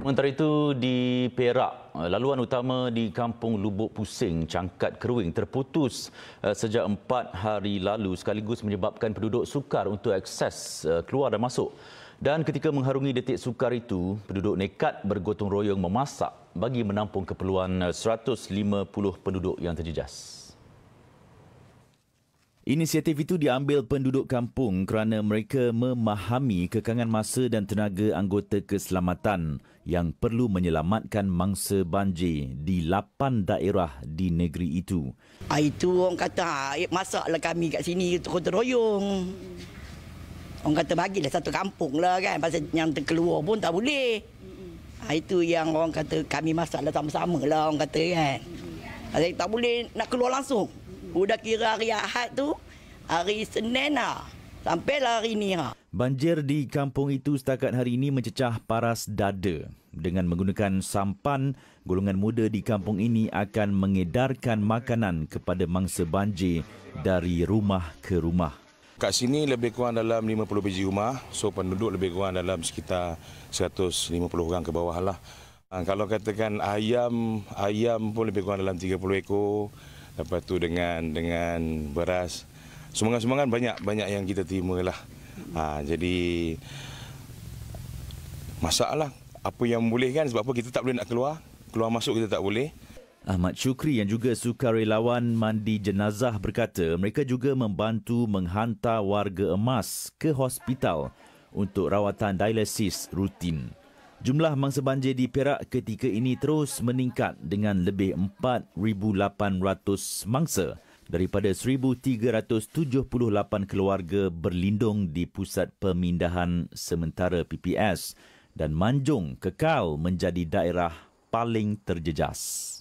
Sementara itu di Perak, laluan utama di Kampung Lubuk Pusing, Cangkat Keruing terputus sejak 4 hari lalu sekaligus menyebabkan penduduk sukar untuk akses keluar dan masuk. Dan ketika mengharungi detik sukar itu, penduduk nekat bergotong royong memasak bagi menampung keperluan 150 penduduk yang terjejas. Inisiatif itu diambil penduduk kampung kerana mereka memahami kekangan masa dan tenaga anggota keselamatan yang perlu menyelamatkan mangsa banjir di 8 daerah di negeri itu. Itu orang kata, masaklah kami kat sini gotong royong. Orang kata bagilah satu kampung lah kan, pasal yang terkeluar pun tak boleh. Itu yang orang kata kami masaklah sama-sama lah orang kata kan. Pasal tak boleh nak keluar langsung. Udah kira hari Ahad tu, hari Senin lah. Sampailah hari ni. Banjir di kampung itu setakat hari ini mencecah paras dada. Dengan menggunakan sampan, golongan muda di kampung ini akan mengedarkan makanan kepada mangsa banjir dari rumah ke rumah. Kat sini lebih kurang dalam 50 biji rumah. So penduduk lebih kurang dalam sekitar 150 orang ke bawah lah. Kalau katakan ayam pun lebih kurang dalam 30 ekor. Lepas tu dengan beras, sumbangan-sumbangan banyak yang kita terima lah. Jadi masalah apa yang boleh kan, sebab apa kita tak boleh nak keluar masuk kita tak boleh. Ahmad Syukri yang juga sukarelawan mandi jenazah berkata mereka juga membantu menghantar warga emas ke hospital untuk rawatan dialisis rutin. Jumlah mangsa banjir di Perak ketika ini terus meningkat dengan lebih 4,800 mangsa daripada 1,378 keluarga berlindung di Pusat Pemindahan Sementara PPS dan Manjung kekal menjadi daerah paling terjejas.